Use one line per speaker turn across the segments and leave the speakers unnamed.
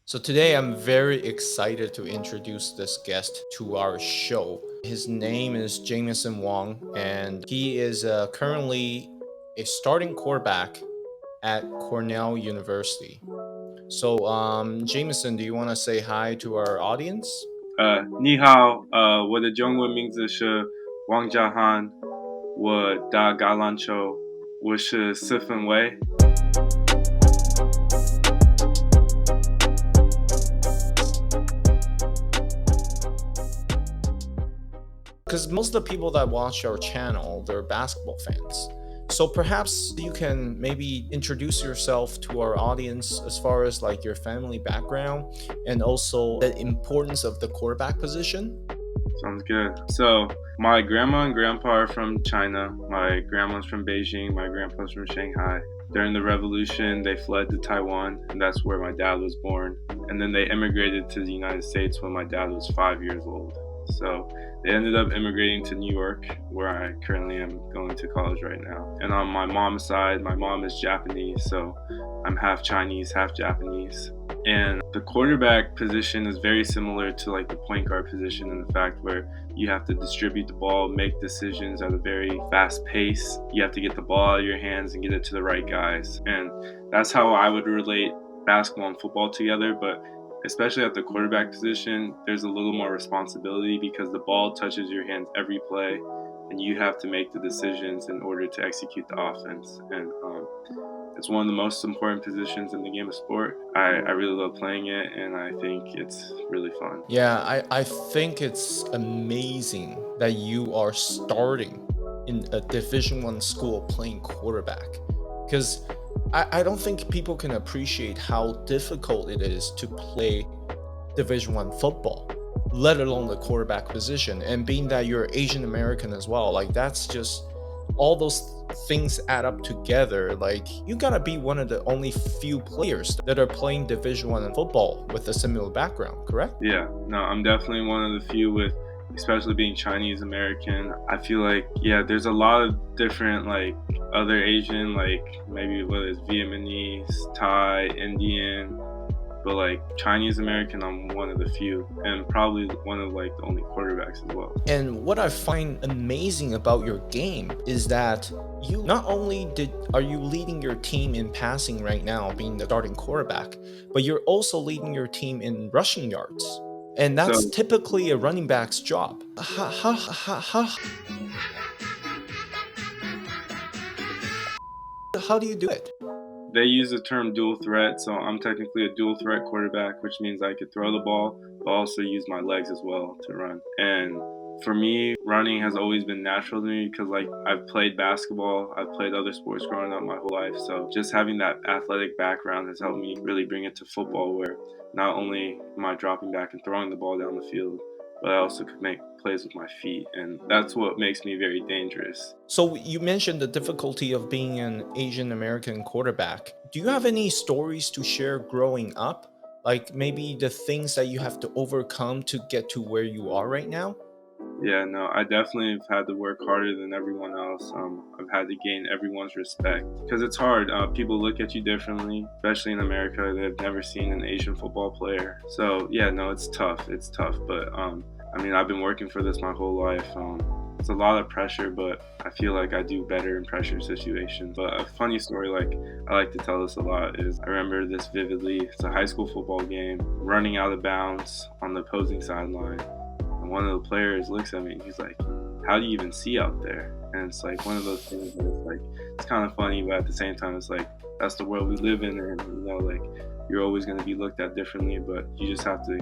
So today I'm very excited to introduce this guest to our show. His name is Jameson Wang, and he is currently a starting quarterback at Cornell University. So, Jameson, do you want to say hi to our audience?
你好，我的中文名字是王家涵，我打橄榄球，我是四分卫。
Because most of the people that watch our channel, they're basketball fans. So perhaps you can maybe introduce yourself to our audience as far as like your family background and also the importance of the quarterback position.
Sounds good. So, my grandma and grandpa are from China. My grandma's from Beijing. My grandpa's from Shanghai. During the revolution, they fled to Taiwan, and that's where my dad was born. And then they immigrated to the United States when my dad was 5 years old. So, they ended up immigrating to New York, where I currently am going to college right now. And on my mom's side, my mom is Japanese, so I'm half Chinese, half Japanese. And the quarterback position is very similar to like the point guard position in the fact where you have to distribute the ball, make decisions at a very fast pace. You have to get the ball out of your hands and get it to the right guys. And that's how I would relate basketball and football together. But especially at the quarterback position, there's a little more responsibility because the ball touches your hands every play and you have to make the decisions in order to execute the offense. And it's one of the most important positions in the game of sport. I really love playing it, and I think it's really fun.
Yeah, I think it's amazing that you are starting in a Division One school playing quarterback. Because I don't think people can appreciate how difficult it is to play Division One football, let alone the quarterback position. And being that you're Asian American as well, like that's just all those things add up together. Like you gotta be one of the only few players that are playing Division One football with a similar background, correct?
Yeah, no, I'm definitely one of the few with, especially being Chinese American. I feel like, yeah, there's a lot of different, like, other Asian, like, maybe whether it's Vietnamese, Thai, Indian, but like Chinese American, I'm one of the few, and probably one of like the only quarterbacks as well.
And what I find amazing about your game is that you not only are you leading your team in passing right now, being the starting quarterback, but you're also leading your team in rushing yards. And that's
So
typically a running back's job. How do you do it?
they use the term dual threat, so I'm technically a dual threat quarterback, which means I could throw the ball, but also use my legs as well to run. And for me, running has always been natural to me because, like, I've played basketball, I've played other sports growing up my whole life. So just having that athletic background has helped me really bring it to football, where not only am I dropping back and throwing the ball down the field, but I also could make plays with my feet, and that's what makes me very dangerous.
So you mentioned the difficulty of being an Asian American quarterback. Do you have any stories to share growing up? Like maybe the things that you have to overcome to get to where you are right now?
Yeah, no, I definitely have had to work harder than everyone else. I've had to gain everyone's respect because it's hard. People look at you differently, especially in America. They've never seen an Asian football player. So yeah, no, it's tough. It's tough, but I mean, I've been working for this my whole life. It's a lot of pressure, but I feel like I do better in pressure situations. But a funny story, like I like to tell this a lot, is I remember this vividly. It's a high school football game, running out of bounds on the opposing sideline. And one of the players looks at me and he's like, "How do you even see out there?" And it's like one of those things that it's like, it's kind of funny, but at the same time, it's like, that's the world we live in. And, you know, like, you're always going to be looked at differently, but you just have to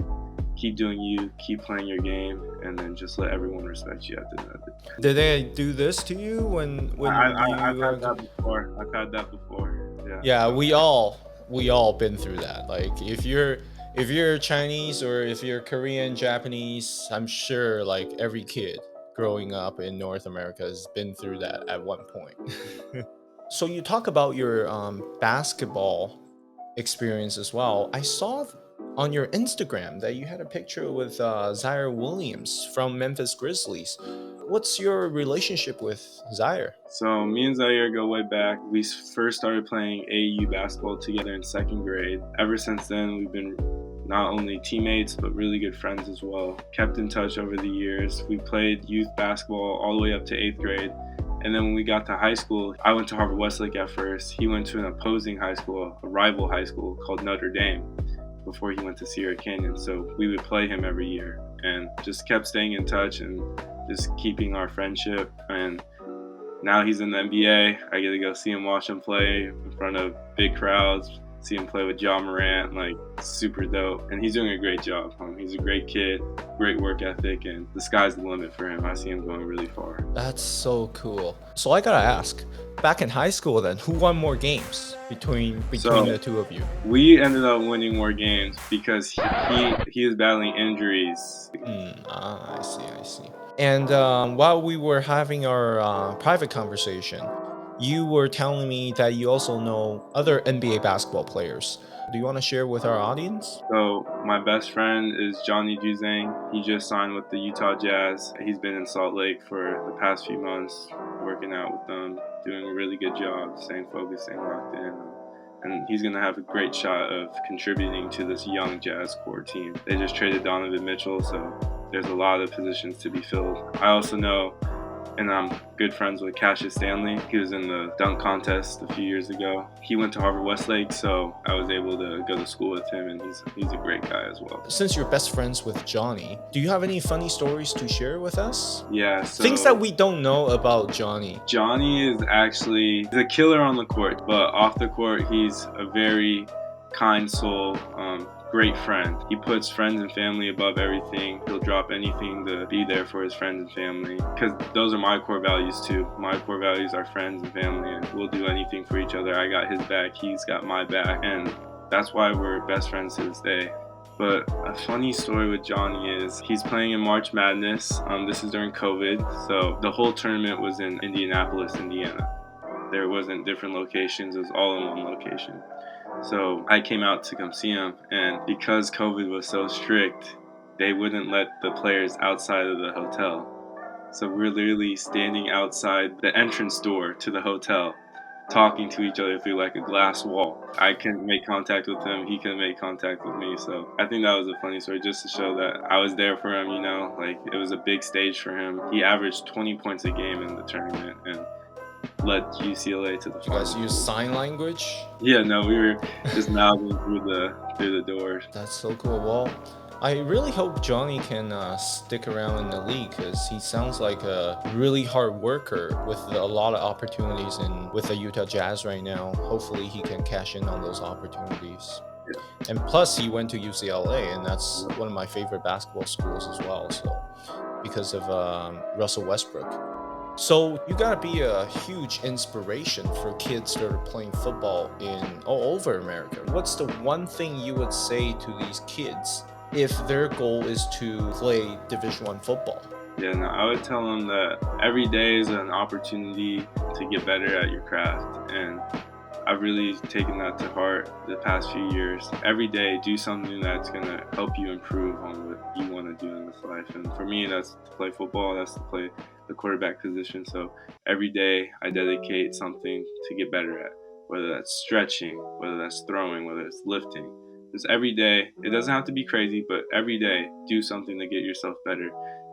keep doing you, keep playing your game, and then just let everyone respect you at the end of it.
Did they do this to you when
I've
you
had that before. I've had that before. Yeah.
Yeah, we all been through that. Like if you're Chinese or if you're Korean, Japanese, I'm sure like every kid growing up in North America has been through that at one point. So you talk about your basketball experience as well. I saw on your Instagram that you had a picture with Zaire Williams from Memphis Grizzlies. What's your relationship with Zaire?
So me and Zaire go way back. We first started playing AAU basketball together in second grade. Ever since then, we've been not only teammates, but really good friends as well. Kept in touch over the years. We played youth basketball all the way up to 8th grade. And then when we got to high school, I went to Harvard Westlake at first. He went to an opposing high school, a rival high school called Notre Dame, before he went to Sierra Canyon. So we would play him every year and just kept staying in touch and just keeping our friendship. And now he's in the NBA. I get to go see him, watch him play in front of big crowds, see him play with Ja Morant, like super dope. And he's doing a great job. He's a great kid, great work ethic, and the sky's the limit for him. I see him going really far.
That's so cool. So I gotta ask, back in high school then, who won more games between the two of you?
We ended up winning more games because he is battling injuries.
I see. And while we were having our private conversation, you were telling me that you also know other NBA basketball players. Do you want to share with our audience?
So my best friend is Johnny Juzang. He just signed with the Utah Jazz. He's been in Salt Lake for the past few months, working out with them, doing a really good job, staying focused, staying locked in. And he's going to have a great shot of contributing to this young Jazz core team. They just traded Donovan Mitchell, so there's a lot of positions to be filled. I also know, and I'm good friends with Cassius Stanley. He was in the dunk contest a few years ago. He went to Harvard Westlake, so I was able to go to school with him, and he's a great guy as well.
Since you're best friends with Johnny, do you have any funny stories to share with us?
Yeah. So
things that we don't know about Johnny.
Johnny is actually a killer on the court, but off the court, he's a very kind soul, great friend. He puts friends and family above everything. He'll drop anything to be there for his friends and family, because those are my core values too. My core values are friends and family, and we'll do anything for each other. I got his back, he's got my back, and that's why we're best friends to this day. But a funny story with Johnny is he's playing in March Madness. This is during COVID, so the whole tournament was in Indianapolis, Indiana. There wasn't different locations, it was all in one location. So I came out to come see him, and because COVID was so strict, they wouldn't let the players outside of the hotel. So we're literally standing outside the entrance door to the hotel, talking to each other through like a glass wall. I couldn't make contact with him, he couldn't make contact with me. So I think that was a funny story, just to show that I was there for him, you know, like it was a big stage for him. He averaged 20 points a game in the tournament and led UCLA to the finals.
You guys use sign language?
Yeah, no, we were just mouthing through the doors.
That's so cool. Well, I really hope Johnny can stick around in the league, because he sounds like a really hard worker with a lot of opportunities with the Utah Jazz right now. Hopefully he can cash in on those opportunities.
Yeah.
And plus he went to UCLA, and that's one of my favorite basketball schools as well, so because of Russell Westbrook. So you gotta be a huge inspiration for kids that are playing football all over America. What's the one thing you would say to these kids if their goal is to play Division I football?
Yeah, no, I would tell them that every day is an opportunity to get better at your craft, and I've really taken that to heart the past few years. Every day, do something that's going to help you improve on what you want to do in this life. And for me, that's to play football, that's to play the quarterback position. So every day, I dedicate something to get better at, whether that's stretching, whether that's throwing, whether it's lifting. Just every day, it doesn't have to be crazy, but every day, do something to get yourself better.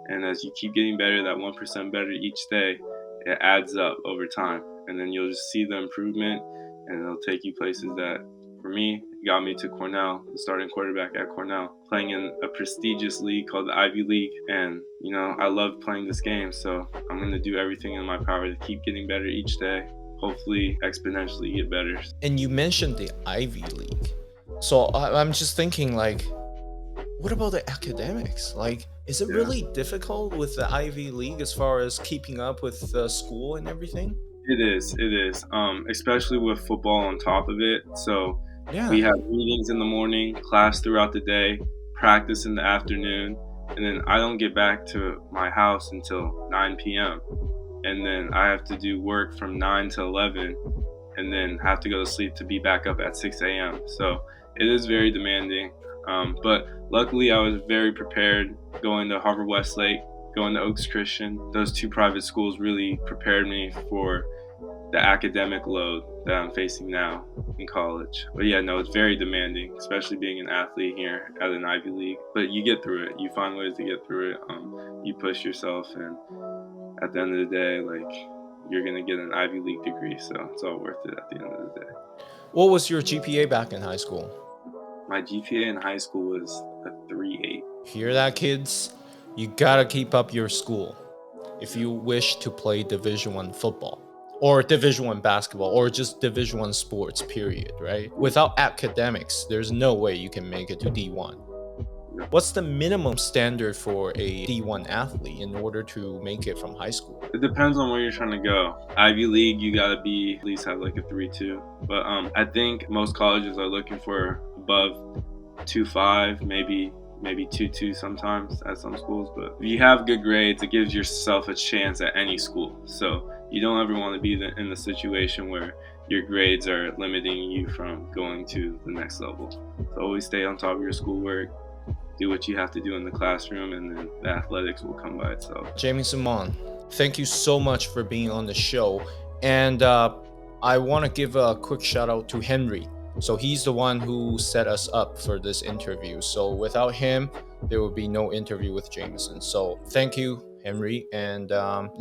And as you keep getting better, that 1% better each day, it adds up over time. And then you'll just see the improvement, and it'll take you places that, for me, got me to Cornell, the starting quarterback at Cornell, playing in a prestigious league called the Ivy League. And, you know, I love playing this game, so I'm going to do everything in my power to keep getting better each day, hopefully exponentially get better.
And you mentioned the Ivy League. So I'm just thinking, like, what about the academics? Like, is it really difficult with the Ivy League as far as keeping up with the school and everything?
It is, especially with football on top of it. So we have meetings in the morning, class throughout the day, practice in the afternoon, and then I don't get back to my house until 9 p.m. And then I have to do work from 9 to 11, and then have to go to sleep to be back up at 6 a.m. So it is very demanding. But luckily, I was very prepared going to Harvard Westlake, going to Oaks Christian. Those two private schools really prepared me for the academic load that I'm facing now in college. But yeah, no, it's very demanding, especially being an athlete here at an Ivy League. But you get through it. You find ways to get through it. You push yourself, and at the end of the day, like, you're gonna get an Ivy League degree, so it's all worth it at the end of the day.
What was your GPA back in high school?
My GPA in high school was a 3.8.
Hear that, kids? You gotta keep up your school if you wish to play Division I football or Division I basketball or just Division I sports, period, right? Without academics, there's no way you can make it to D1. What's the minimum standard for a D1 athlete in order to make it from high school?
It depends on where you're trying to go. Ivy League, you gotta be at least have like a 3.2. But I think most colleges are looking for above 2.5, maybe 2.2 sometimes at some schools. But if you have good grades, it gives yourself a chance at any school. So you don't ever want to be in the situation where your grades are limiting you from going to the next level. So always stay on top of your schoolwork. Do what you have to do in the classroom, and then the athletics will come by itself.
Jameson Wang, thank you so much for being on the show. And I want to give a quick shout out to Henry. So he's the one who set us up for this interview. So without him, there would be no interview with Jameson. So thank you, Henry. And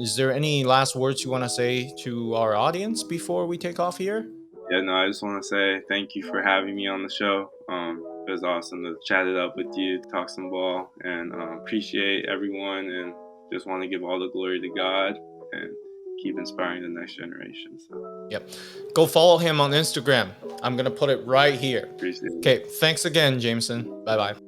is there any last words you want to say to our audience before we take off here?
Yeah, no, I just want to say thank you for having me on the show. It was awesome to chat it up with you, talk some ball, and appreciate everyone, and just want to give all the glory to God and keep inspiring the next generation. So.
Yep. Go follow him on Instagram. I'm going to put it right here.
Appreciate it.
Okay. Thanks again, Jameson. Bye-bye.